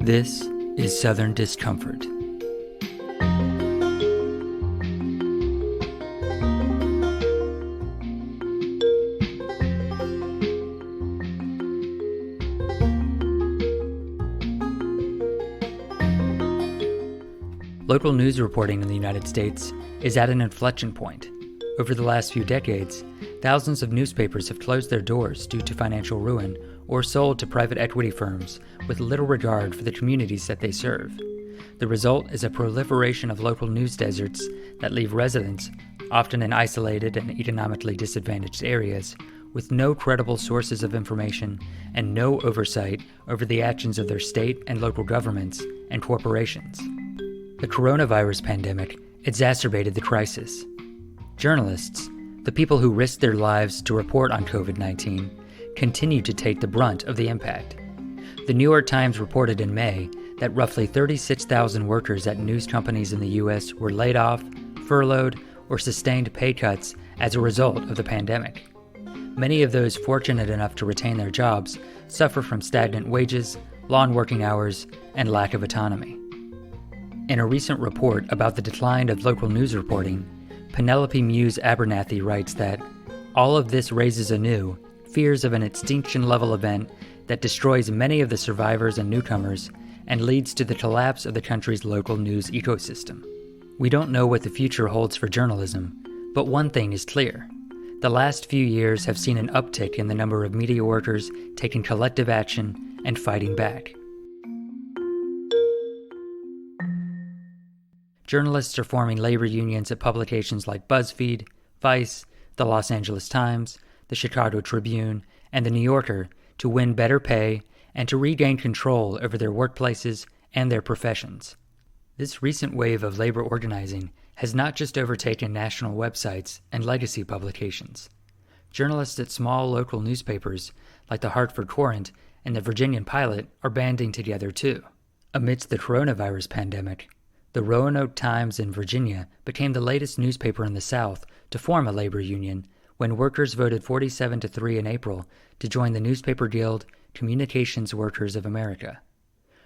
This is Southern Discomfort. Local news reporting in the United States is at an inflection point. Over the last few decades, thousands of newspapers have closed their doors due to financial ruin or sold to private equity firms with little regard for the communities that they serve. The result is a proliferation of local news deserts that leave residents, often in isolated and economically disadvantaged areas, with no credible sources of information and no oversight over the actions of their state and local governments and corporations. The coronavirus pandemic exacerbated the crisis. Journalists, the people who risked their lives to report on COVID-19, continue to take the brunt of the impact. The New York Times reported in May that roughly 36,000 workers at news companies in the U.S. were laid off, furloughed, or sustained pay cuts as a result of the pandemic. Many of those fortunate enough to retain their jobs suffer from stagnant wages, long working hours, and lack of autonomy. In a recent report about the decline of local news reporting, Penelope Muse Abernathy writes that all of this raises anew fears of an extinction-level event that destroys many of the survivors and newcomers and leads to the collapse of the country's local news ecosystem. We don't know what the future holds for journalism, but one thing is clear. The last few years have seen an uptick in the number of media workers taking collective action and fighting back. Journalists are forming labor unions at publications like BuzzFeed, Vice, the Los Angeles Times, the Chicago Tribune, and the New Yorker to win better pay and to regain control over their workplaces and their professions. This recent wave of labor organizing has not just overtaken national websites and legacy publications. Journalists at small local newspapers like the Hartford Courant and the Virginian Pilot are banding together too. Amidst the coronavirus pandemic, the Roanoke Times in Virginia became the latest newspaper in the South to form a labor union when workers voted 47-3 in April to join the Newspaper Guild Communications Workers of America.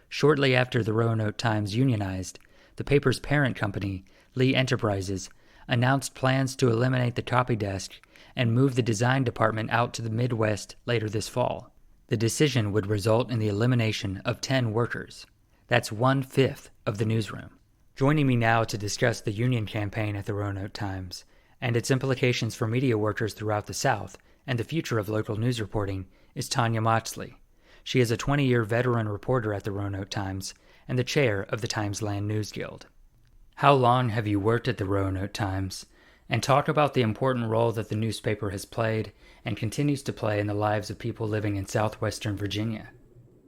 Shortly after the Roanoke Times unionized, the paper's parent company, Lee Enterprises, announced plans to eliminate the copy desk and move the design department out to the Midwest later this fall. The decision would result in the elimination of 10 workers. That's 1/5 of the newsroom. Joining me now to discuss the union campaign at the Roanoke Times and its implications for media workers throughout the South and the future of local news reporting is Tonia Moxley. She is a 20-year veteran reporter at the Roanoke Times and the chair of the Times Land News Guild. How long have you worked at the Roanoke Times? And talk about the important role that the newspaper has played and continues to play in the lives of people living in southwestern Virginia.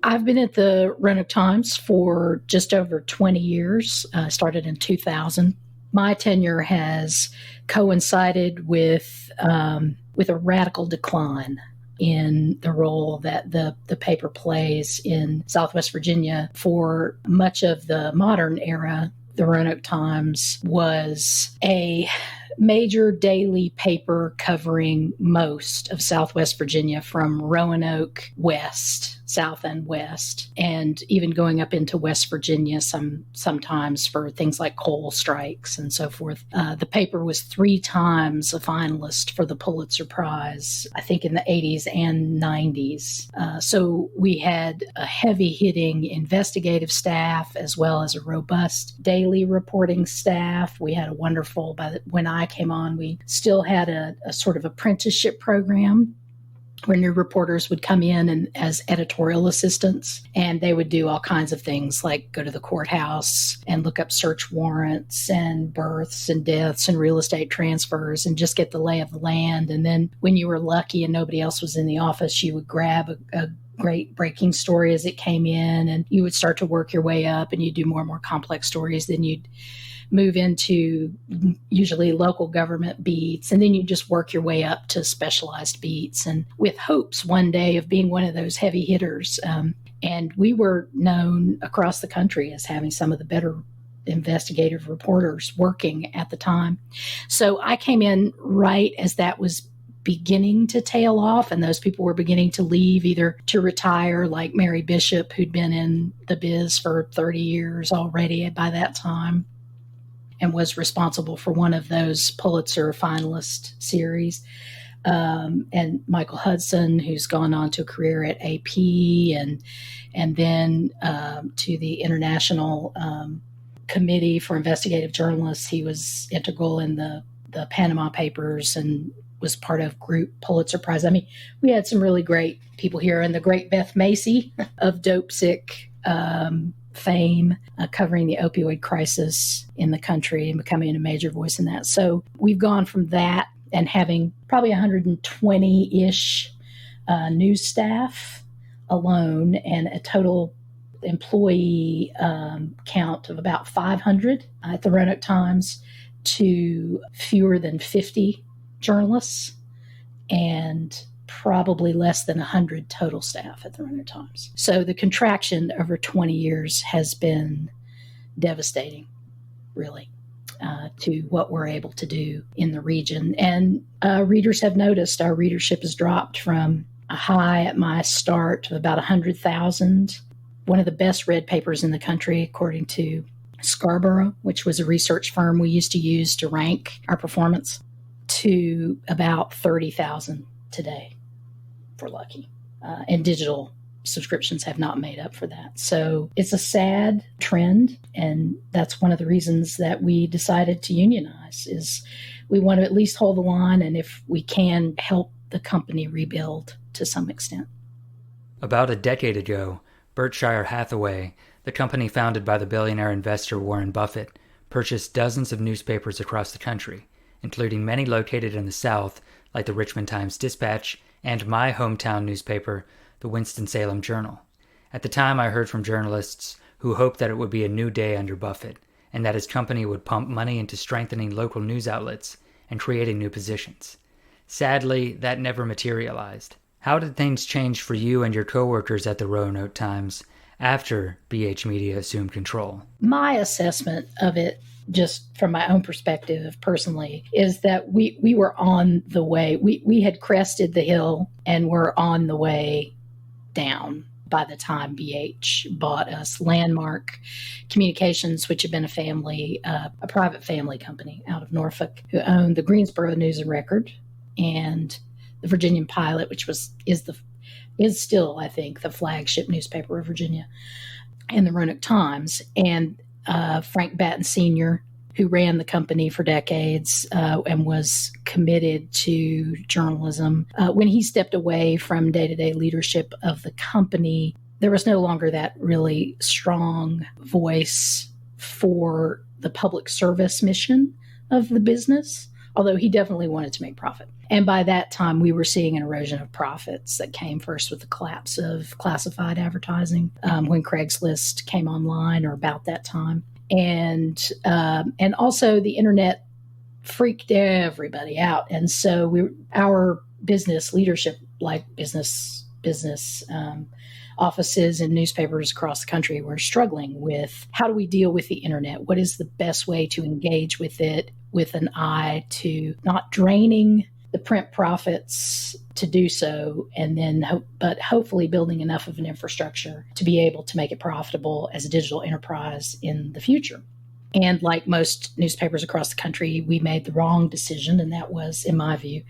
I've been at the Roanoke Times for just over 20 years. Started in 2000. My tenure has coincided with a radical decline in the role that the paper plays in Southwest Virginia. For much of the modern era, the Roanoke Times was a major daily paper covering most of Southwest Virginia from Roanoke west, south and west, and even going up into West Virginia sometimes for things like coal strikes and so forth. The paper was 3 times a finalist for the Pulitzer Prize, I think in the 80s and 90s. So we had a heavy-hitting investigative staff as well as a robust daily reporting staff. We had a wonderful, when I came on, we still had a sort of apprenticeship program where new reporters would come in and as editorial assistants, and they would do all kinds of things like go to the courthouse and look up search warrants and births and deaths and real estate transfers and just get the lay of the land. And then when you were lucky and nobody else was in the office, you would grab a great breaking story as it came in, and you would start to work your way up, and you'd do more and more complex stories. Then you'd move into usually local government beats, and then you just work your way up to specialized beats, and with hopes one day of being one of those heavy hitters. And we were known across the country as having some of the better investigative reporters working at the time. So I came in right as that was beginning to tail off, and those people were beginning to leave, either to retire, like Mary Bishop, who'd been in the biz for 30 years already by that time and was responsible for one of those Pulitzer finalist series. And Michael Hudson, who's gone on to a career at AP and then to the International Committee for Investigative Journalists. He was integral in the Panama Papers and was part of Group Pulitzer Prize. I mean, we had some really great people here, and the great Beth Macy of Dope Sick fame, covering the opioid crisis in the country and becoming a major voice in that. So we've gone from that and having probably 120-ish news staff alone and a total employee count of about 500 at the Roanoke Times to fewer than 50 journalists and probably less than 100 total staff at the Roanoke Times. So the contraction over 20 years has been devastating, really, to what we're able to do in the region. And readers have noticed our readership has dropped from a high at my start of about 100,000, one of the best read papers in the country, according to Scarborough, which was a research firm we used to use to rank our performance, to about 30,000 today, if we're lucky. And digital subscriptions have not made up for that. So it's a sad trend, and that's one of the reasons that we decided to unionize, is we want to at least hold the line, and if we can, help the company rebuild to some extent. About a decade ago, Berkshire Hathaway, the company founded by the billionaire investor Warren Buffett, purchased dozens of newspapers across the country, including many located in the South, like the Richmond Times-Dispatch and my hometown newspaper, the Winston-Salem Journal. At the time, I heard from journalists who hoped that it would be a new day under Buffett, and that his company would pump money into strengthening local news outlets and creating new positions. Sadly, that never materialized. How did things change for you and your coworkers at the Roanoke Times after BH Media assumed control? My assessment of it, just from my own perspective personally, is that we were on the way. We had crested the hill and were on the way down by the time BH bought us. Landmark Communications, which had been a private family company out of Norfolk, who owned the Greensboro News and Record and the Virginian Pilot, which is still, I think, the flagship newspaper of Virginia, and the Roanoke Times. And Frank Batten Sr., who ran the company for decades and was committed to journalism. When he stepped away from day-to-day leadership of the company, there was no longer that really strong voice for the public service mission of the business, although he definitely wanted to make profit. And by that time, we were seeing an erosion of profits that came first with the collapse of classified advertising when Craigslist came online, or about that time. And also the internet freaked everybody out. And so our business leadership, like business offices and newspapers across the country, were struggling with, how do we deal with the internet? What is the best way to engage with it, with an eye to not draining the print profits to do so, and then but hopefully building enough of an infrastructure to be able to make it profitable as a digital enterprise in the future. And like most newspapers across the country, we made the wrong decision, and that was, in my view,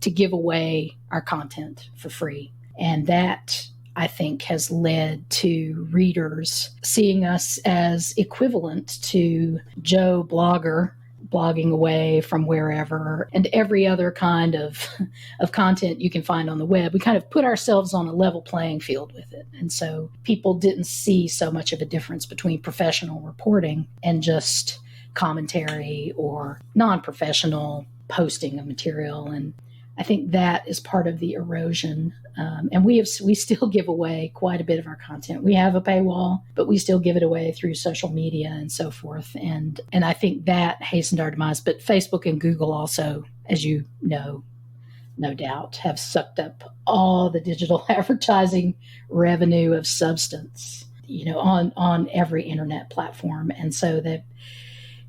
to give away our content for free. And that, I think, has led to readers seeing us as equivalent to Joe Blogger blogging away from wherever, and every other kind of content you can find on the web. We kind of put ourselves on a level playing field with it. And so people didn't see so much of a difference between professional reporting and just commentary or non-professional posting of material. And I think that is part of the erosion. And we still give away quite a bit of our content. We have a paywall, but we still give it away through social media and so forth. And I think that hastened our demise. But Facebook and Google also, as you know, no doubt, have sucked up all the digital advertising revenue of substance, on every internet platform. And so that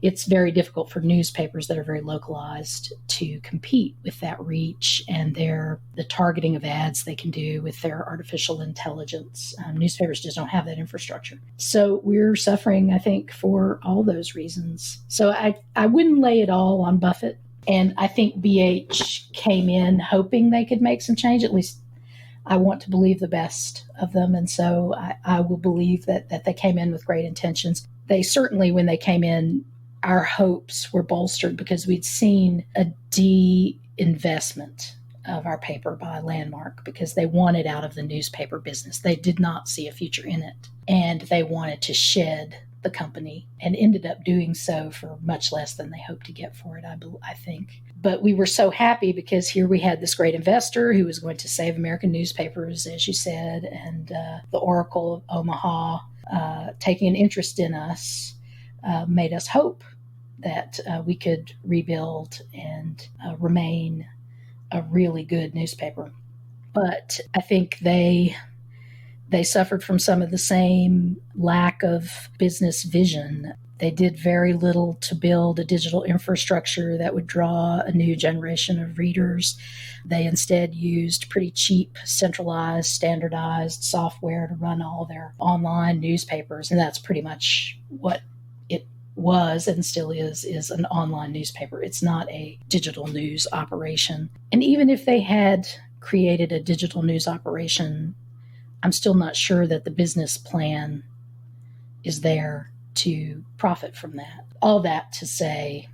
it's very difficult for newspapers that are very localized to compete with that reach and the targeting of ads they can do with their artificial intelligence. Newspapers just don't have that infrastructure. So we're suffering, I think, for all those reasons. So I wouldn't lay it all on Buffett. And I think BH came in hoping they could make some change. At least I want to believe the best of them. And so I will believe that they came in with great intentions. They certainly, when they came in, our hopes were bolstered because we'd seen a de-investment of our paper by Landmark because they wanted out of the newspaper business. They did not see a future in it. And they wanted to shed the company and ended up doing so for much less than they hoped to get for it, I think. But we were so happy because here we had this great investor who was going to save American newspapers, as you said, and the Oracle of Omaha taking an interest in us made us hope that we could rebuild and remain a really good newspaper. But I think they suffered from some of the same lack of business vision. They did very little to build a digital infrastructure that would draw a new generation of readers. They instead used pretty cheap, centralized, standardized software to run all their online newspapers. And that's pretty much what it was and still is an online newspaper. It's not a digital news operation. And even if they had created a digital news operation, I'm still not sure that the business plan is there to profit from that. All that to say,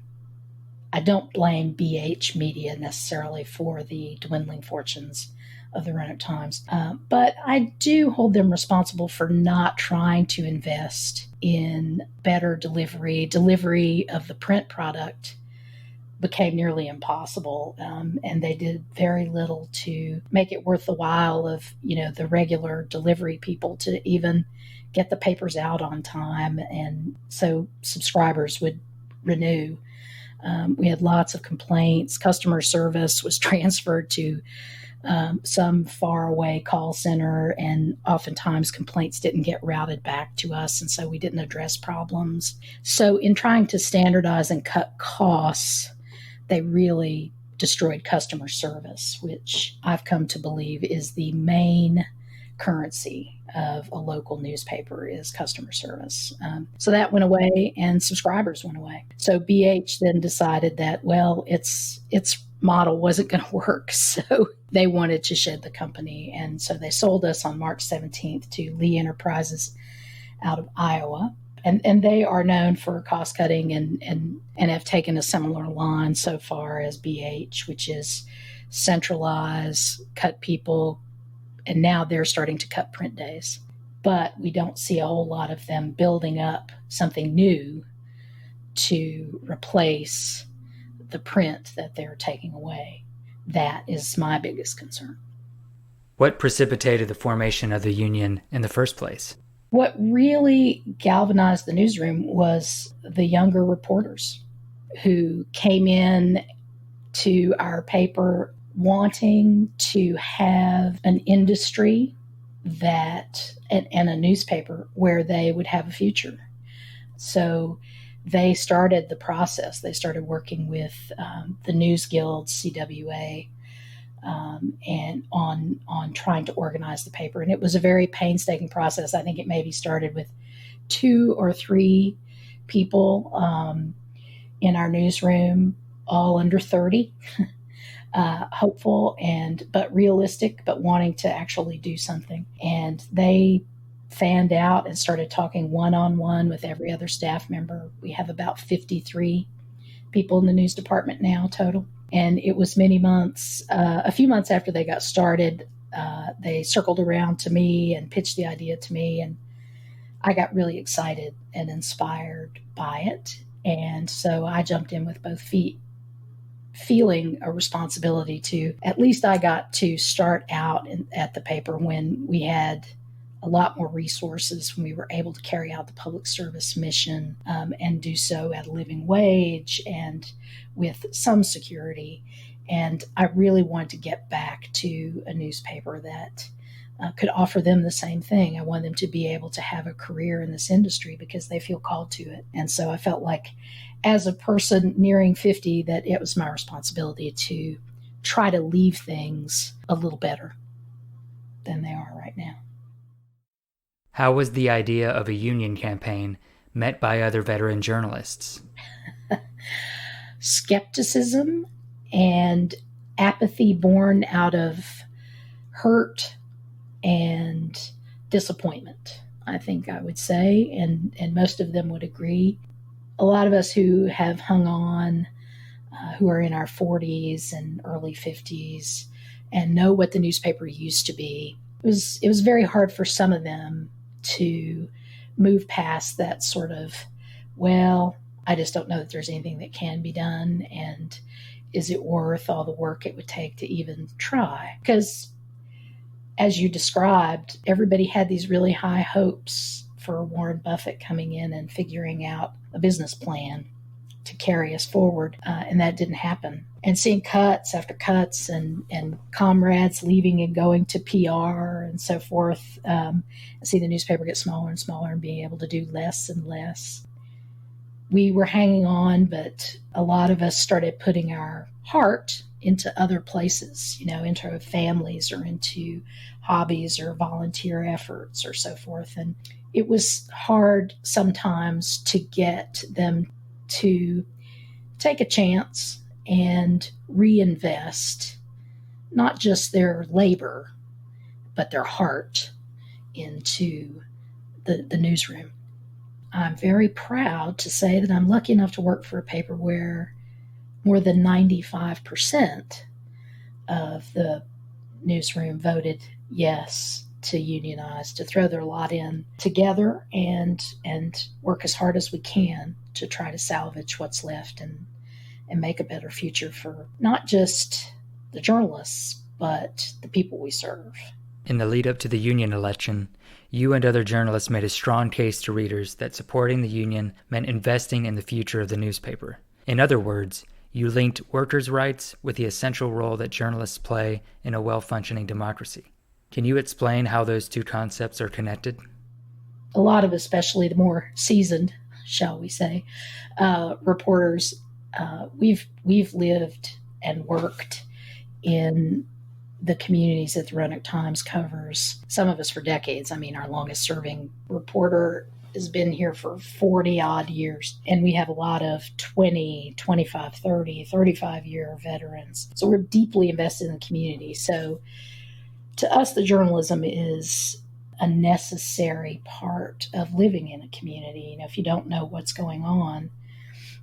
I don't blame BH Media necessarily for the dwindling fortunes of the Roanoke Times, but I do hold them responsible for not trying to invest in better delivery of the print product became nearly impossible, and they did very little to make it worth the while of the regular delivery people to even get the papers out on time, and so subscribers would renew. We had lots of complaints. Customer service was transferred to some faraway call center, and oftentimes complaints didn't get routed back to us, and so we didn't address problems. So in trying to standardize and cut costs, they really destroyed customer service, which I've come to believe is the main currency of a local newspaper is customer service. So that went away and subscribers went away. So BH then decided that, well, its model wasn't going to work. So they wanted to shed the company. And so they sold us on March 17th to Lee Enterprises out of Iowa. And they are known for cost cutting and have taken a similar line so far as BH, which is centralize, cut people, and now they're starting to cut print days. But we don't see a whole lot of them building up something new to replace the print that they're taking away. That is my biggest concern. What precipitated the formation of the union in the first place? What really galvanized the newsroom was the younger reporters who came in to our paper wanting to have an industry and a newspaper where they would have a future. So they started the process. They started working with the News Guild, CWA, and on trying to organize the paper. And it was a very painstaking process. I think it maybe started with 2 or 3 people in our newsroom, all under 30, hopeful but realistic, but wanting to actually do something. And they fanned out and started talking one-on-one with every other staff member. We have about 53 people in the news department now total. And it was many months, a few months after they got started, they circled around to me and pitched the idea to me. And I got really excited and inspired by it. And so I jumped in with both feet, feeling a responsibility to, at least I got to start out at the paper when we had a lot more resources, when we were able to carry out the public service mission and do so at a living wage and with some security. And I really wanted to get back to a newspaper that could offer them the same thing. I want them to be able to have a career in this industry because they feel called to it. And so I felt like as a person nearing 50 that it was my responsibility to try to leave things a little better than they are right now. How was the idea of a union campaign met by other veteran journalists? Skepticism and apathy born out of hurt and disappointment, I think I would say, and most of them would agree. A lot of us who have hung on, who are in our 40s and early 50s and know what the newspaper used to be, it was very hard for some of them to move past that sort of, well, I just don't know that there's anything that can be done, and is it worth all the work it would take to even try? Because as you described, everybody had these really high hopes for Warren Buffett coming in and figuring out a business plan to carry us forward, and that didn't happen. And seeing cuts after cuts and comrades leaving and going to PR and so forth, see the newspaper get smaller and smaller and being able to do less and less. We were hanging on, but a lot of us started putting our heart into other places, into families or into hobbies or volunteer efforts or so forth. And it was hard sometimes to get them to take a chance and reinvest not just their labor, but their heart into the newsroom. I'm very proud to say that I'm lucky enough to work for a paper where more than 95% of the newsroom voted yes to unionize, to throw their lot in together and work as hard as we can to try to salvage what's left and make a better future for not just the journalists, but the people we serve. In the lead up to the union election, you and other journalists made a strong case to readers that supporting the union meant investing in the future of the newspaper. In other words, you linked workers' rights with the essential role that journalists play in a well-functioning democracy. Can you explain how those two concepts are connected? A lot of, especially the more seasoned, shall we say, reporters, we've lived and worked in the communities that the Roanoke Times covers, some of us for decades. I mean, our longest serving reporter has been here for 40 odd years, and we have a lot of 20, 25, 30, 35-year veterans. So we're deeply invested in the community. So to us, the journalism is a necessary part of living in a community. If you don't know what's going on,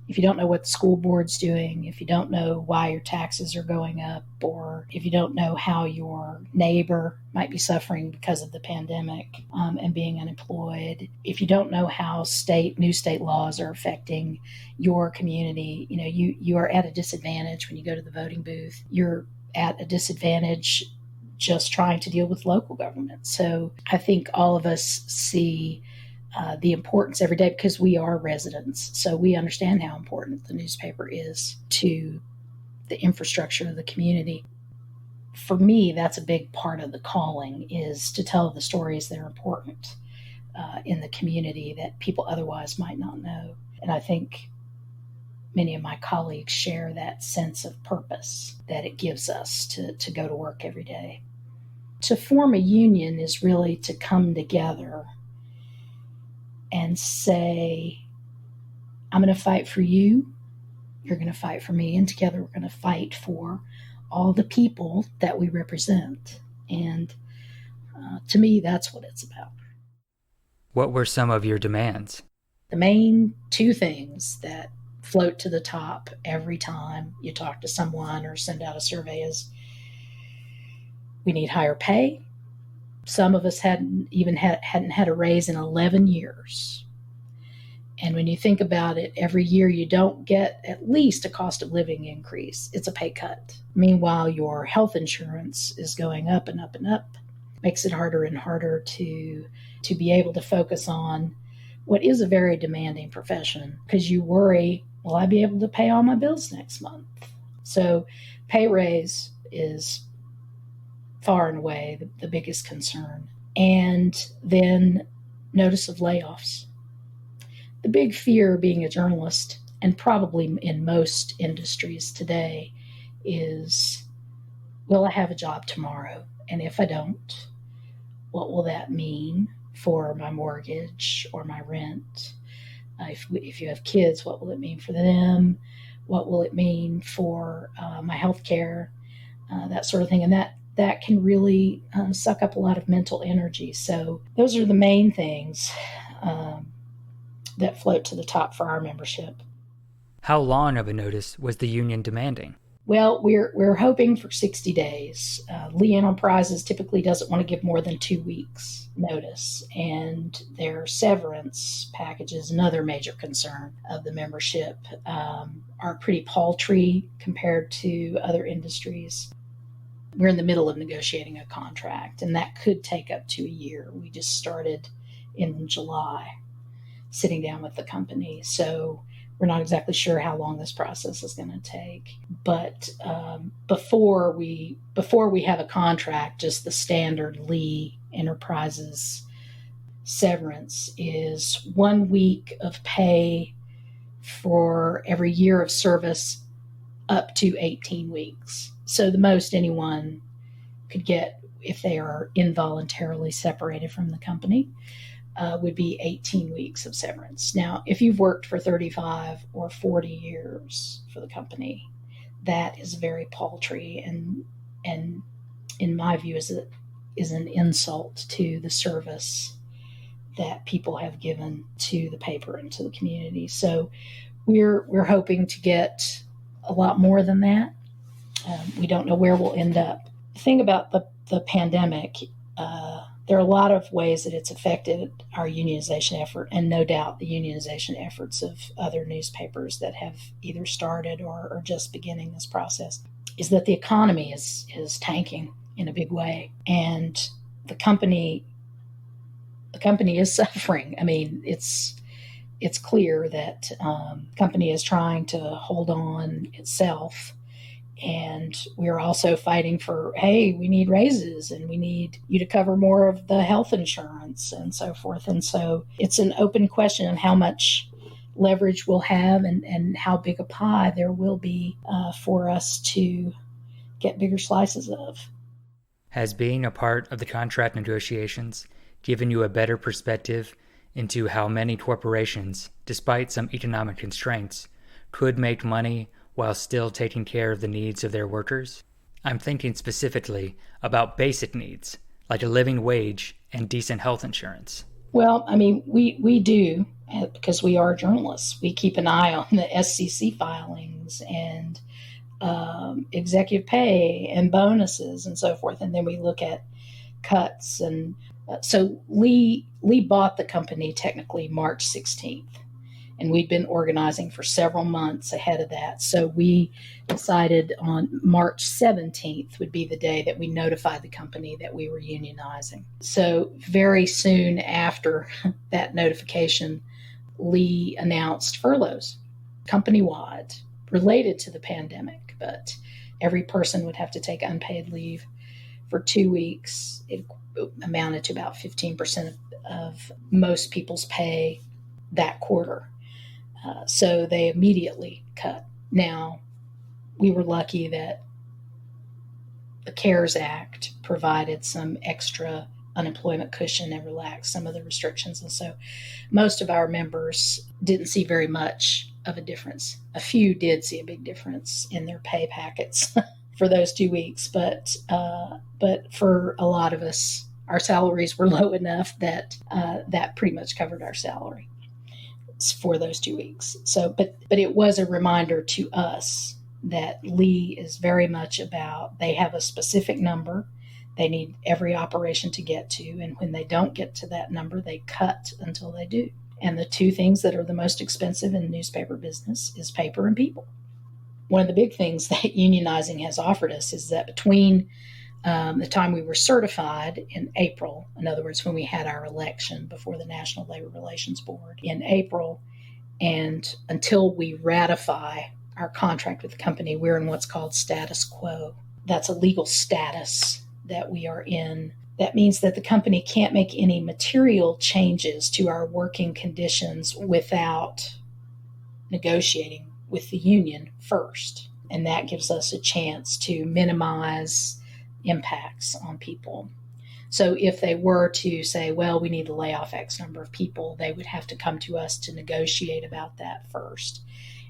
if you don't know what the school board's doing, if you don't know why your taxes are going up, or if you don't know how your neighbor might be suffering because of the pandemic and being unemployed, if you don't know how new state laws are affecting your community, you are at a disadvantage when you go to the voting booth. You're at a disadvantage just trying to deal with local government. So I think all of us see the importance every day because we are residents. So we understand how important the newspaper is to the infrastructure of the community. For me, that's a big part of the calling, is to tell the stories that are important in the community that people otherwise might not know. And I think many of my colleagues share that sense of purpose that it gives us to go to work every day. To form a union is really to come together and say, I'm going to fight for you, you're going to fight for me, and together we're going to fight for all the people that we represent. And to me, that's what it's about. What were some of your demands? The main two things that float to the top every time you talk to someone or send out a survey is, we need higher pay. Some of us hadn't had a raise in 11 years. And when you think about it, every year you don't get at least a cost of living increase. It's a pay cut. Meanwhile, your health insurance is going up and up and up. Makes it harder and harder to be able to focus on what is a very demanding profession, because you worry, will I be able to pay all my bills next month? So pay raise is far and away the biggest concern. And then notice of layoffs. The big fear being a journalist and probably in most industries today, is, will I have a job tomorrow? And if I don't, what will that mean for my mortgage or my rent? If you have kids, what will it mean for them? What will it mean for my health care? That sort of thing. And that can really suck up a lot of mental energy. So those are the main things that float to the top for our membership. How long of a notice was the union demanding? Well, we're hoping for 60 days. Lee Enterprises typically doesn't want to give more than 2 weeks notice, and their severance packages, another major concern of the membership, are pretty paltry compared to other industries. We're in the middle of negotiating a contract, and that could take up to a year. We just started in July, sitting down with the company, so we're not exactly sure how long this process is going to take. But before we have a contract, just the standard Lee Enterprises severance is 1 week of pay for every year of service up to 18 weeks. So the most anyone could get if they are involuntarily separated from the company would be 18 weeks of severance. Now, if you've worked for 35 or 40 years for the company, that is very paltry and in my view is an insult to the service that people have given to the paper and to the community. So we're hoping to get a lot more than that. We don't know where we'll end up. The thing about the pandemic, there are a lot of ways that it's affected our unionization effort, and no doubt the unionization efforts of other newspapers that have either started or are just beginning this process, is that the economy is tanking in a big way, and the company is suffering. I mean, it's clear that the company is trying to hold on itself. And we're also fighting for, hey, we need raises and we need you to cover more of the health insurance and so forth. And so it's an open question of how much leverage we'll have and how big a pie there will be for us to get bigger slices of. Has being a part of the contract negotiations given you a better perspective into how many corporations, despite some economic constraints, could make money while still taking care of the needs of their workers? I'm thinking specifically about basic needs, like a living wage and decent health insurance. Well, I mean, we do, because we are journalists. We keep an eye on the SCC filings and executive pay and bonuses and so forth. And then we look at cuts. And so Lee bought the company technically March 16th. And we'd been organizing for several months ahead of that. So we decided on March 17th would be the day that we notified the company that we were unionizing. So very soon after that notification, Lee announced furloughs company-wide related to the pandemic. But every person would have to take unpaid leave for 2 weeks. It amounted to about 15% of most people's pay that quarter. So they immediately cut. Now, we were lucky that the CARES Act provided some extra unemployment cushion and relaxed some of the restrictions. And so most of our members didn't see very much of a difference. A few did see a big difference in their pay packets for those 2 weeks. But for a lot of us, our salaries were low enough that that pretty much covered our salary for those 2 weeks. So, but it was a reminder to us that Lee is very much about, they have a specific number they need every operation to get to, and when they don't get to that number, they cut until they do. And the two things that are the most expensive in the newspaper business is paper and people. One of the big things that unionizing has offered us is that between the time we were certified in April, in other words, when we had our election before the National Labor Relations Board in April, and until we ratify our contract with the company, we're in what's called status quo. That's a legal status that we are in. That means that the company can't make any material changes to our working conditions without negotiating with the union first. And that gives us a chance to minimize impacts on people. So if they were to say, well, we need to lay off X number of people, they would have to come to us to negotiate about that first.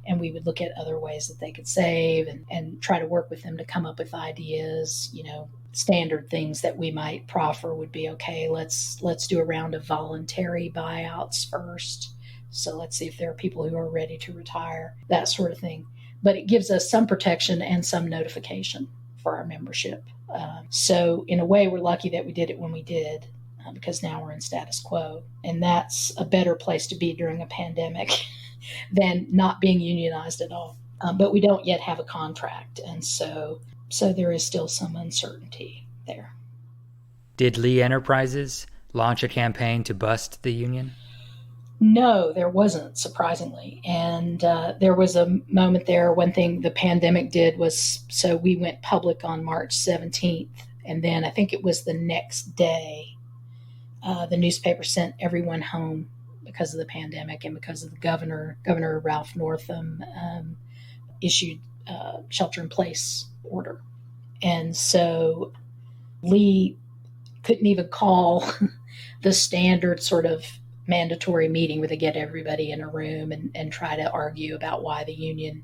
And we would look at other ways that they could save and try to work with them to come up with ideas. Standard things that we might proffer would be, okay, let's do a round of voluntary buyouts first. So let's see if there are people who are ready to retire, that sort of thing. But it gives us some protection and some notification for our membership. So in a way, we're lucky that we did it when we did, because now we're in status quo. And that's a better place to be during a pandemic than not being unionized at all. But we don't yet have a contract. And so there is still some uncertainty there. Did Lee Enterprises launch a campaign to bust the union? No, there wasn't, surprisingly. And there was a moment there. One thing the pandemic did was, so we went public on March 17th. And then I think it was the next day, the newspaper sent everyone home because of the pandemic and because of the Governor Ralph Northam issued shelter-in-place order. And so Lee couldn't even call the standard sort of mandatory meeting where they get everybody in a room and try to argue about why the union,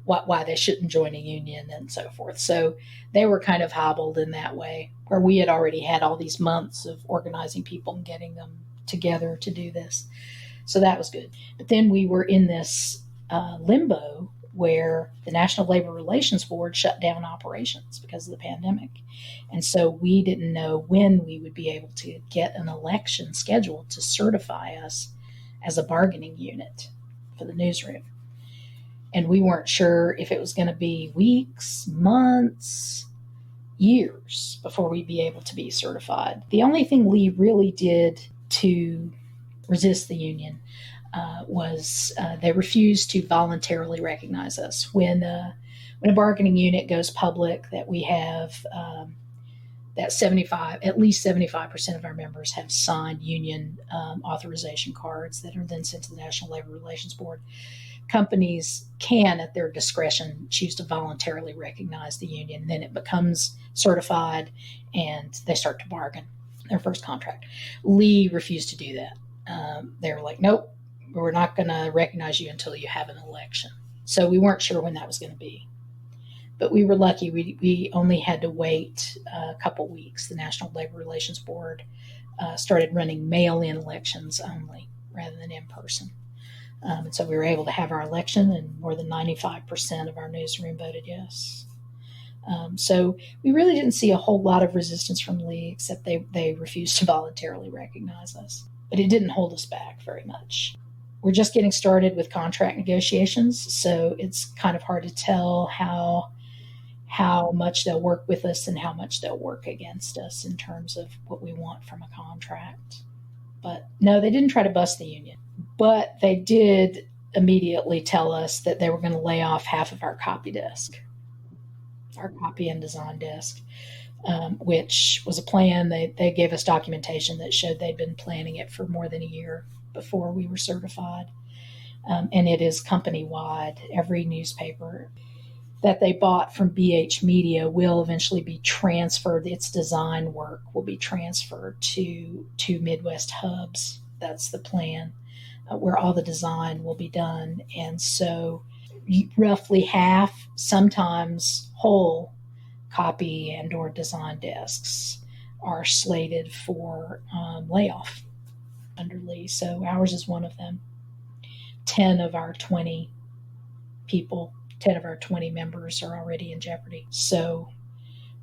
why they shouldn't join a union and so forth. So they were kind of hobbled in that way, where we had already had all these months of organizing people and getting them together to do this. So that was good. But then we were in this limbo where the National Labor Relations Board shut down operations because of the pandemic. And so we didn't know when we would be able to get an election scheduled to certify us as a bargaining unit for the newsroom. And we weren't sure if it was going to be weeks, months, years before we'd be able to be certified. The only thing Lee really did to resist the union was they refused to voluntarily recognize us. When a bargaining unit goes public, that we have that at least 75% of our members have signed union authorization cards that are then sent to the National Labor Relations Board. Companies can, at their discretion, choose to voluntarily recognize the union. Then it becomes certified and they start to bargain their first contract. Lee refused to do that. They were like, nope, we're not going to recognize you until you have an election. So we weren't sure when that was going to be. But we were lucky. We only had to wait a couple weeks. The National Labor Relations Board started running mail-in elections only rather than in person. And so we were able to have our election, and more than 95% of our newsroom voted yes. So we really didn't see a whole lot of resistance from Lee, except they refused to voluntarily recognize us. But it didn't hold us back very much. We're just getting started with contract negotiations, so it's kind of hard to tell how much they'll work with us and how much they'll work against us in terms of what we want from a contract. But no, they didn't try to bust the union. But they did immediately tell us that they were going to lay off half of our copy desk, our copy and design desk, which was a plan. They gave us documentation that showed they'd been planning it for more than a year before we were certified. And it is company-wide. Every newspaper that they bought from BH Media will eventually be transferred. Its design work will be transferred to Midwest hubs. That's the plan, where all the design will be done. And so roughly half, sometimes whole, copy and or design desks are slated for layoff under Lee. So ours is one of them. 10 of our 20 members are already in jeopardy. So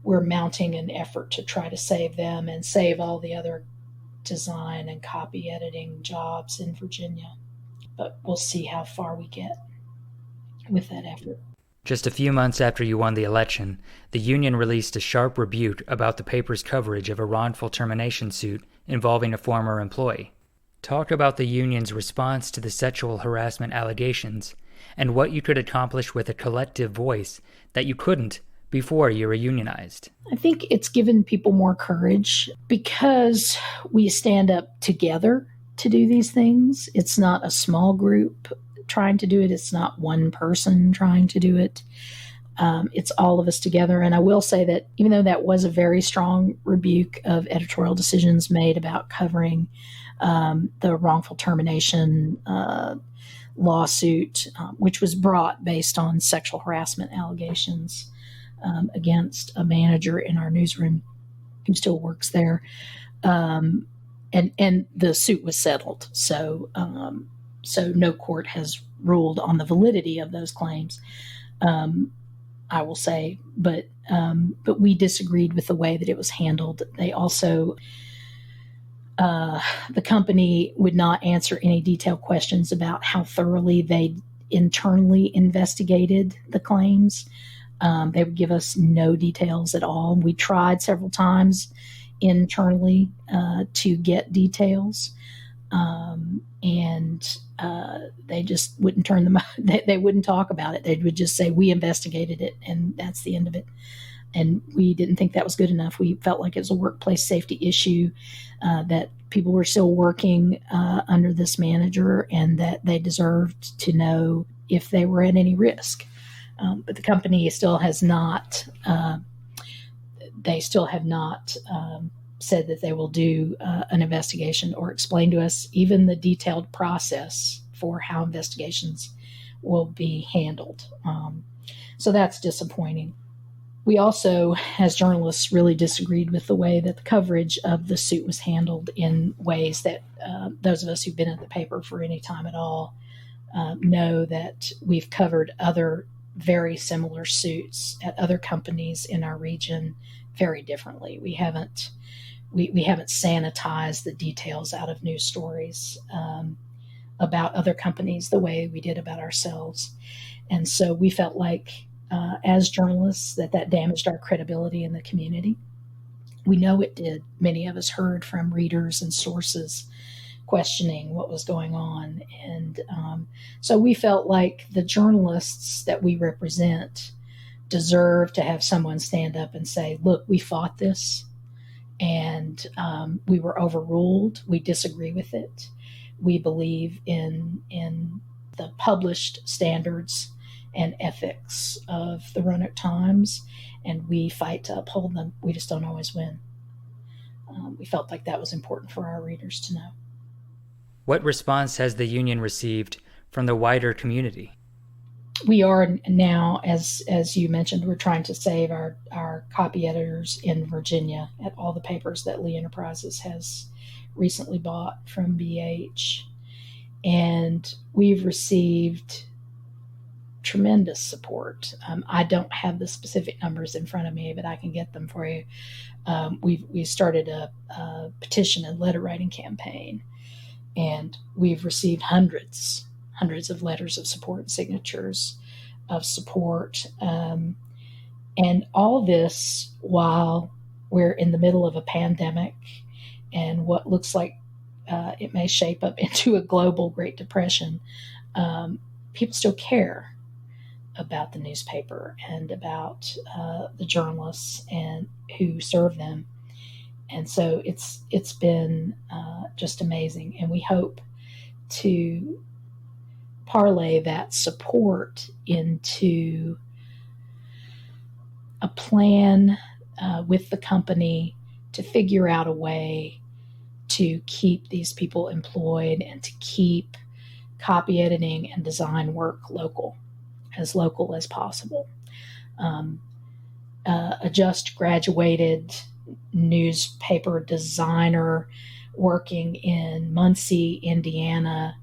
we're mounting an effort to try to save them and save all the other design and copy editing jobs in Virginia. But we'll see how far we get with that effort. Just a few months after you won the election, the union released a sharp rebuke about the paper's coverage of a wrongful termination suit involving a former employee. Talk about the union's response to the sexual harassment allegations and what you could accomplish with a collective voice that you couldn't before you were unionized. I think it's given people more courage because we stand up together to do these things. It's not a small group trying to do it. It's not one person trying to do it. It's all of us together. And I will say that even though that was a very strong rebuke of editorial decisions made about covering the wrongful termination lawsuit, which was brought based on sexual harassment allegations against a manager in our newsroom who still works there. And the suit was settled. So no court has ruled on the validity of those claims. I will say, but we disagreed with the way that it was handled. They also, the company would not answer any detailed questions about how thoroughly they internally investigated the claims. They would give us no details at all. We tried several times internally to get details, and they just wouldn't turn them. They wouldn't talk about it. They would just say, we investigated it, and that's the end of it. And we didn't think that was good enough. We felt like it was a workplace safety issue, that people were still working under this manager, and that they deserved to know if they were at any risk. But the company still has not. They still have not said that they will do an investigation or explain to us even the detailed process for how investigations will be handled. So that's disappointing. We also, as journalists, really disagreed with the way that the coverage of the suit was handled in ways that those of us who've been at the paper for any time at all know that we've covered other very similar suits at other companies in our region very differently. We haven't sanitized the details out of news stories about other companies the way we did about ourselves. And so we felt like, as journalists, that damaged our credibility in the community. We know it did. Many of us heard from readers and sources questioning what was going on. And so we felt like the journalists that we represent deserve to have someone stand up and say, look, we fought this, and we were overruled. We disagree with it. We believe in the published standards and ethics of the Roanoke Times, and we fight to uphold them. We just don't always win. We felt like that was important for our readers to know. What response has the union received from the wider community? We are now, as you mentioned, we're trying to save our copy editors in Virginia at all the papers that Lee Enterprises has recently bought from BH. And we've received tremendous support. I don't have the specific numbers in front of me, but I can get them for you. We started a petition and letter writing campaign, and we've received hundreds of letters of support and signatures of support. And all this while we're in the middle of a pandemic and what looks like it may shape up into a global Great Depression. People still care about the newspaper and about the journalists and who serve them. And so it's been just amazing. And we hope to parlay that support into a plan with the company to figure out a way to keep these people employed and to keep copy editing and design work local as possible. A just graduated newspaper designer working in Muncie, Indiana,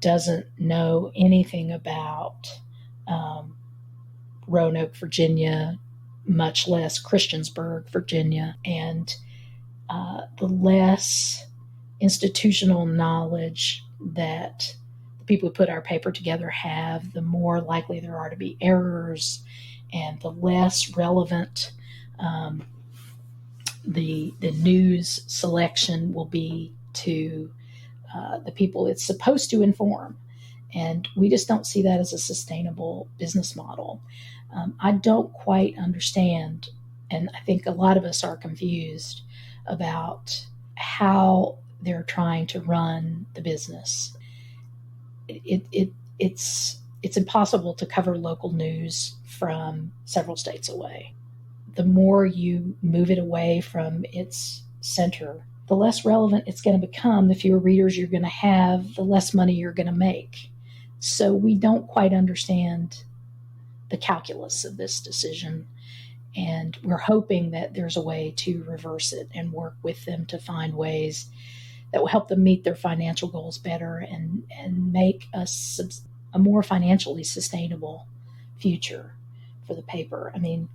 doesn't know anything about Roanoke, Virginia, much less Christiansburg, Virginia. And the less institutional knowledge that the people who put our paper together have, the more likely there are to be errors, and the less relevant the news selection will be to the people it's supposed to inform. And we just don't see that as a sustainable business model. I don't quite understand, and I think a lot of us are confused about how they're trying to run the business. It it's impossible to cover local news from several states away. The more you move it away from its center, the less relevant it's going to become, the fewer readers you're going to have, the less money you're going to make. So we don't quite understand the calculus of this decision, and we're hoping that there's a way to reverse it and work with them to find ways that will help them meet their financial goals better and make a more financially sustainable future for the paper. I mean,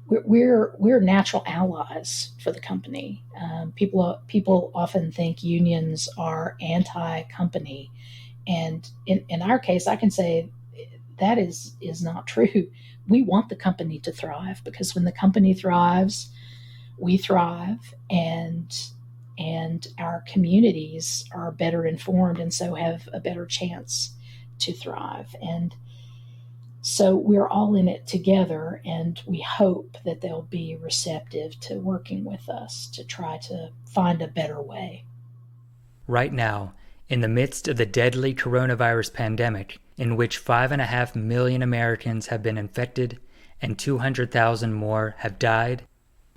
we're natural allies for the company. People often think unions are anti-company, and in our case, I can say that is not true. We want the company to thrive, because when the company thrives, we thrive, and our communities are better informed and so have a better chance to thrive. And so we're all in it together, and we hope that they'll be receptive to working with us to try to find a better way. Right now, in the midst of the deadly coronavirus pandemic, in which 5.5 million Americans have been infected and 200,000 more have died,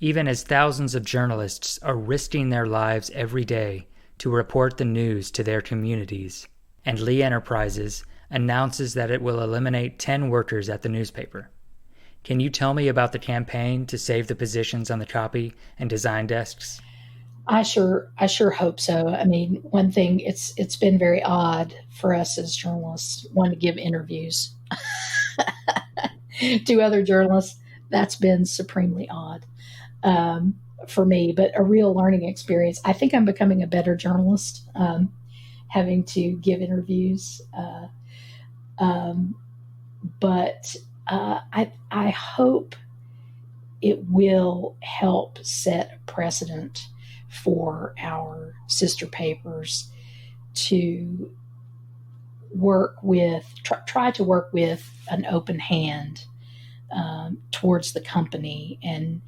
even as thousands of journalists are risking their lives every day to report the news to their communities, and Lee Enterprises announces that it will eliminate 10 workers at the newspaper. Can you tell me about the campaign to save the positions on the copy and design desks? I sure hope so. I mean, one thing, it's been very odd for us as journalists wanting to give interviews to other journalists. That's been supremely odd for me, but a real learning experience. I think I'm becoming a better journalist, having to give interviews. But I hope it will help set a precedent for our sister papers to try to work with an open hand towards the company and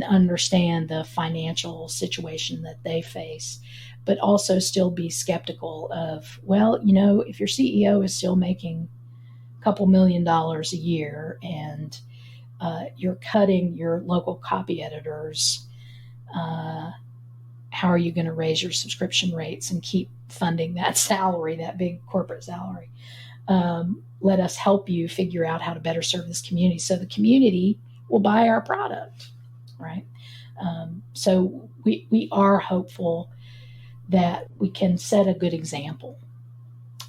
understand the financial situation that they face, but also still be skeptical of, well, if your CEO is still making a couple $1 million a year and you're cutting your local copy editors, how are you going to raise your subscription rates and keep funding that salary, that big corporate salary? Let us help you figure out how to better serve this community so the community will buy our product, right? So we are hopeful that we can set a good example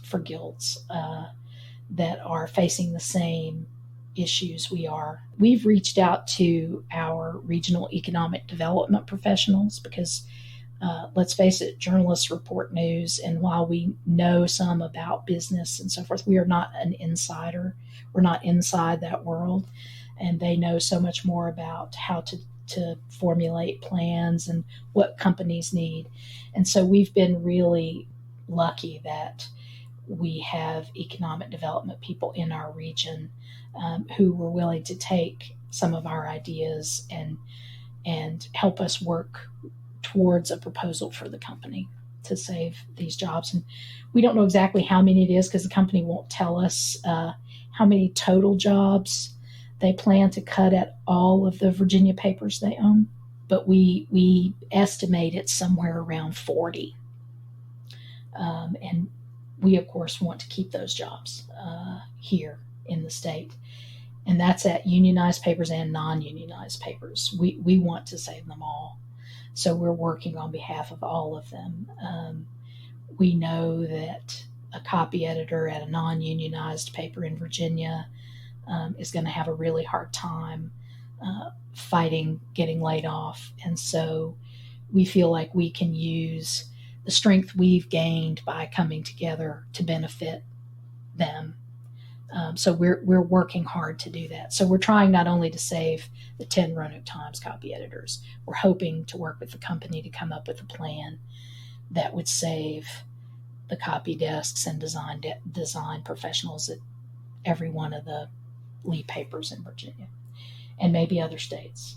for guilds that are facing the same issues we are. We've reached out to our regional economic development professionals because, let's face it, journalists report news, and while we know some about business and so forth, we are not an insider. We're not inside that world, and they know so much more about how to formulate plans and what companies need. And so we've been really lucky that we have economic development people in our region who were willing to take some of our ideas and help us work towards a proposal for the company to save these jobs. And we don't know exactly how many it is because the company won't tell us how many total jobs they plan to cut at all of the Virginia papers they own, but we estimate it's somewhere around 40. And we, of course, want to keep those jobs here in the state. And that's at unionized papers and non-unionized papers. We want to save them all. So we're working on behalf of all of them. We know that a copy editor at a non-unionized paper in Virginia is going to have a really hard time fighting getting laid off. And so we feel like we can use the strength we've gained by coming together to benefit them. So we're working hard to do that. So we're trying not only to save the 10 Roanoke Times copy editors, we're hoping to work with the company to come up with a plan that would save the copy desks and design professionals at every one of the Lee papers in Virginia and maybe other states.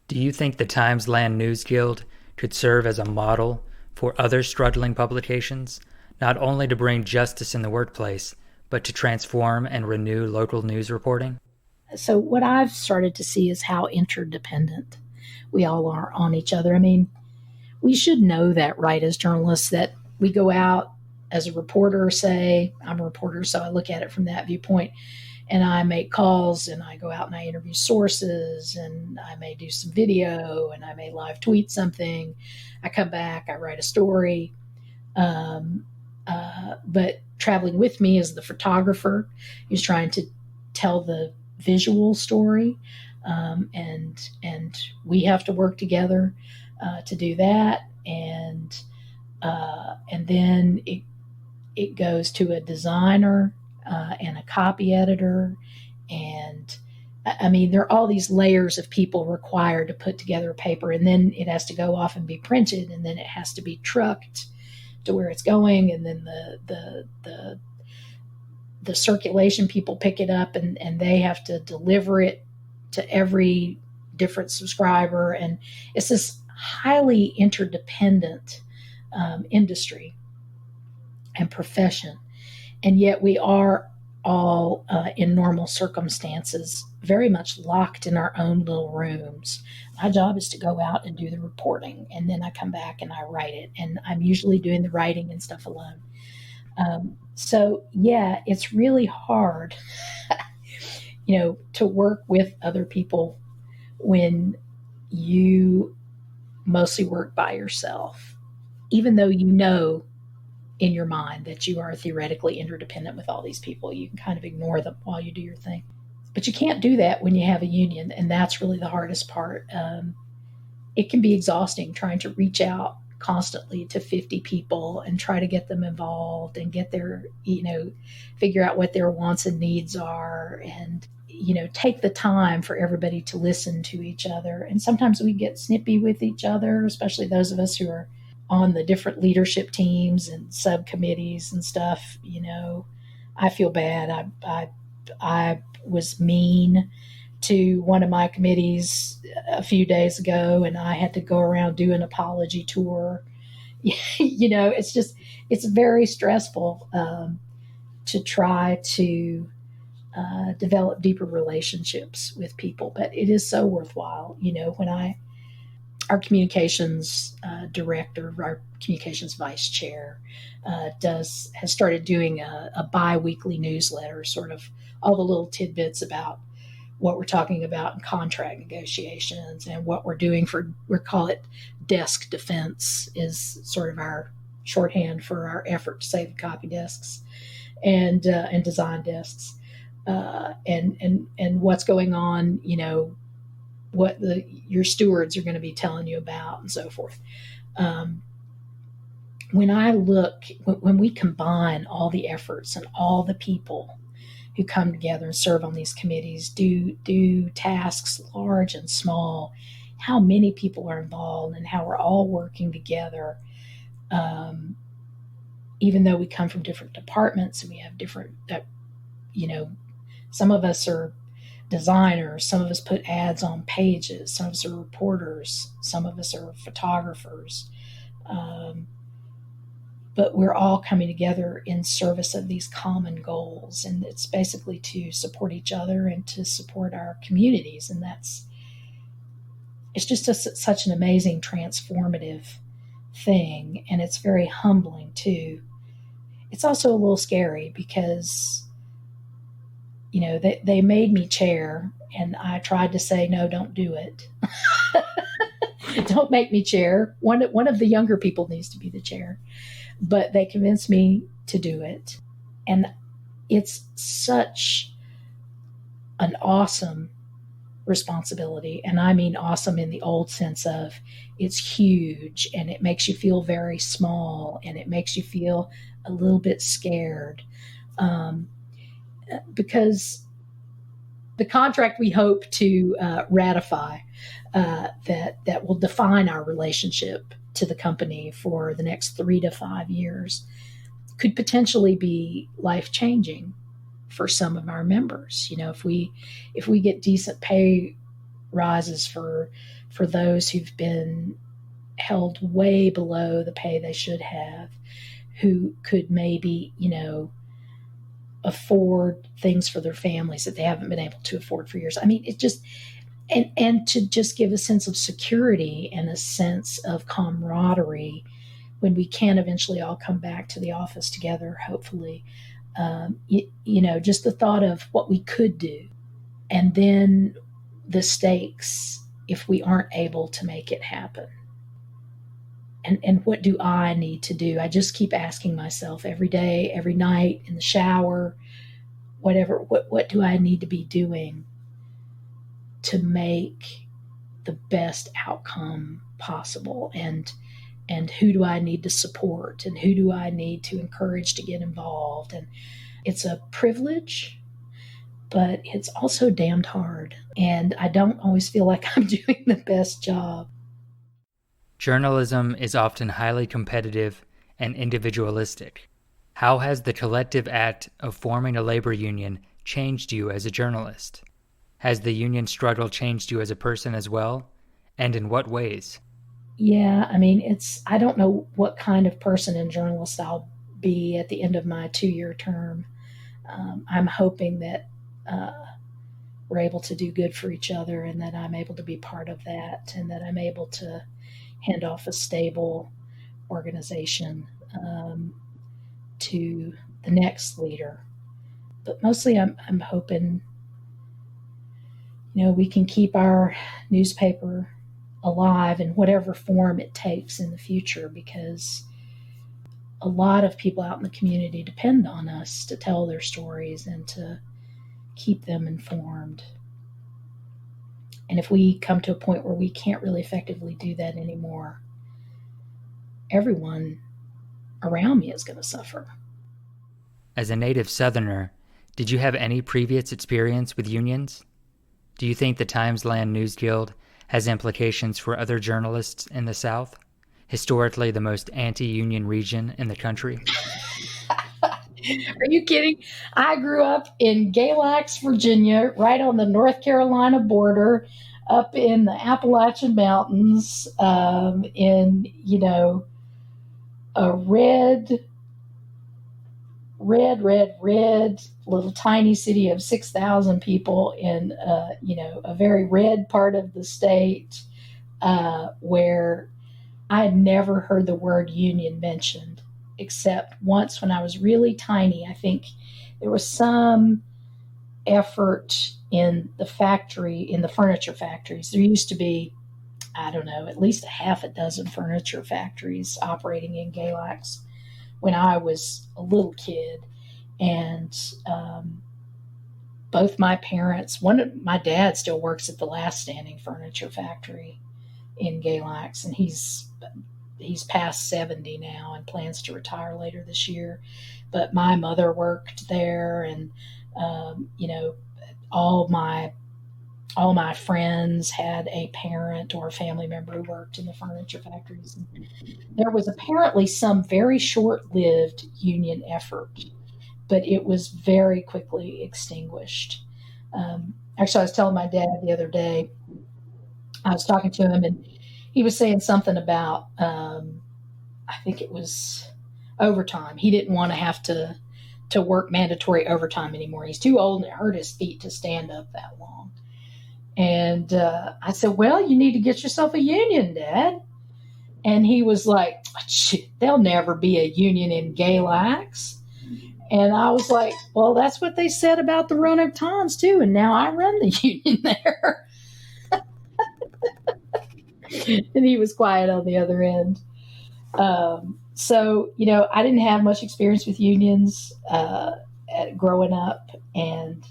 Do you think the Times Land News Guild could serve as a model for other struggling publications, not only to bring justice in the workplace, but to transform and renew local news reporting? So what I've started to see is how interdependent we all are on each other. I mean, we should know that, right, as journalists, that we go out as a reporter, say, I'm a reporter, so I look at it from that viewpoint, and I make calls and I go out and I interview sources and I may do some video and I may live tweet something. I come back, I write a story. But traveling with me is the photographer who's trying to tell the visual story. And we have to work together to do that. And then it goes to a designer and a copy editor. And I mean, there are all these layers of people required to put together a paper, and then it has to go off and be printed, and then it has to be trucked to where it's going, and then the circulation people pick it up and they have to deliver it to every different subscriber. And it's this highly interdependent industry and profession. And yet we are all in normal circumstances very much locked in our own little rooms. My job is to go out and do the reporting, and then I come back and I write it, and I'm usually doing the writing and stuff alone. So yeah, it's really hard, to work with other people when you mostly work by yourself, even though you know in your mind that you are theoretically interdependent with all these people. You can kind of ignore them while you do your thing. But you can't do that when you have a union, and that's really the hardest part. It can be exhausting trying to reach out constantly to 50 people and try to get them involved and get their, figure out what their wants and needs are, and, take the time for everybody to listen to each other. And sometimes we get snippy with each other, especially those of us who are on the different leadership teams and subcommittees and stuff. I feel bad. I was mean to one of my committees a few days ago, and I had to go around do an apology tour. It's very stressful to try to develop deeper relationships with people, but it is so worthwhile. When our communications director, our communications vice chair, has started doing a bi-weekly newsletter, sort of all the little tidbits about what we're talking about in contract negotiations and what we're doing we call it desk defense, is sort of our shorthand for our effort to save the copy desks and design desks, and what's going on, what your stewards are going to be telling you about, and so forth. When we combine all the efforts and all the people who come together and serve on these committees, do tasks large and small, how many people are involved and how we're all working together, even though we come from different departments and we have different, some of us are designers, some of us put ads on pages, some of us are reporters, some of us are photographers, but we're all coming together in service of these common goals, and it's basically to support each other and to support our communities. And it's just such an amazing, transformative thing, and it's very humbling too. It's also a little scary because they made me chair, and I tried to say, no, don't do it. Don't make me chair. One of the younger people needs to be the chair. But they convinced me to do it. And it's such an awesome responsibility. And I mean awesome in the old sense of it's huge, and it makes you feel very small, and it makes you feel a little bit scared. Because the contract we hope to ratify that will define our relationship to the company for the next 3 to 5 years could potentially be life-changing for some of our members. If we get decent pay rises for those who've been held way below the pay they should have, who could maybe, afford things for their families that they haven't been able to afford for years. I mean, it just, and to just give a sense of security and a sense of camaraderie when we can eventually all come back to the office together, hopefully. Just the thought of what we could do, and then the stakes if we aren't able to make it happen. And what do I need to do? I just keep asking myself every day, every night, in the shower, whatever, what do I need to be doing to make the best outcome possible? And who do I need to support? And who do I need to encourage to get involved? And it's a privilege, but it's also damned hard. And I don't always feel like I'm doing the best job. Journalism is often highly competitive and individualistic. How has the collective act of forming a labor union changed you as a journalist? Has the union struggle changed you as a person as well? And in what ways? Yeah, I mean, I don't know what kind of person and journalist I'll be at the end of my 2-year term. I'm hoping that we're able to do good for each other, and that I'm able to be part of that, and that I'm able to hand off a stable organization to the next leader. But mostly I'm hoping, we can keep our newspaper alive in whatever form it takes in the future, because a lot of people out in the community depend on us to tell their stories and to keep them informed. And if we come to a point where we can't really effectively do that anymore, everyone around me is going to suffer. As a native Southerner, did you have any previous experience with unions? Do you think the Times Land News Guild has implications for other journalists in the South, historically the most anti-union region in the country? Are you kidding? I grew up in Galax, Virginia, right on the North Carolina border, up in the Appalachian Mountains, in, a red little tiny city of 6,000 people in, a very red part of the state, where I had never heard the word union mentioned, except once when I was really tiny. I think there was some effort in the furniture factories. There used to be, I don't know, at least a half a dozen furniture factories operating in Galax when I was a little kid. And both my parents, my dad still works at the last standing furniture factory in Galax, and he's past 70 now and plans to retire later this year. But my mother worked there, and all my friends had a parent or a family member who worked in the furniture factories. And there was apparently some very short-lived union effort, but it was very quickly extinguished. Actually, I was telling my dad the other day, I was talking to him, and he was saying something about, I think it was overtime. He didn't want to have to work mandatory overtime anymore. He's too old and it hurt his feet to stand up that long. And I said, well, you need to get yourself a union, Dad. And he was like, there'll never be a union in Galax. And I was like, well, that's what they said about the Roanoke Times too. And now I run the union there. And he was quiet on the other end. So, I didn't have much experience with unions growing up. And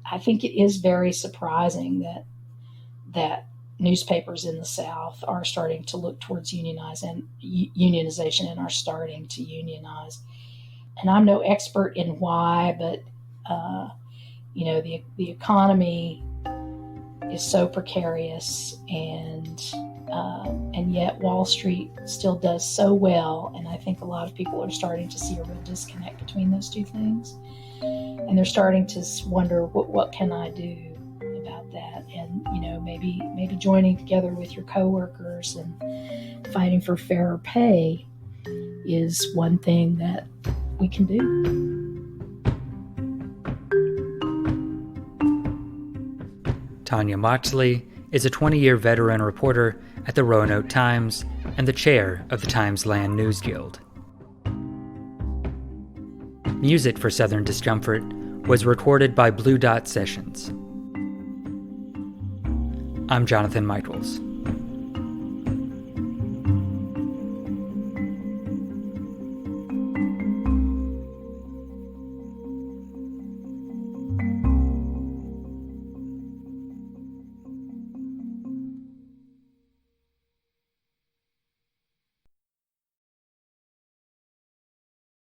I think it is very surprising that newspapers in the South are starting to look towards unionization and are starting to unionize. And I'm no expert in why, but the economy is so precarious, and yet Wall Street still does so well. And I think a lot of people are starting to see a real disconnect between those two things, and they're starting to wonder, what can I do about that? And maybe joining together with your coworkers and fighting for fairer pay is one thing that we can do. Tonia Moxley is a 20-year veteran reporter at the Roanoke Times and the chair of the Times Land News Guild. Music for Southern Discomfort was recorded by Blue Dot Sessions. I'm Jonathan Michaels.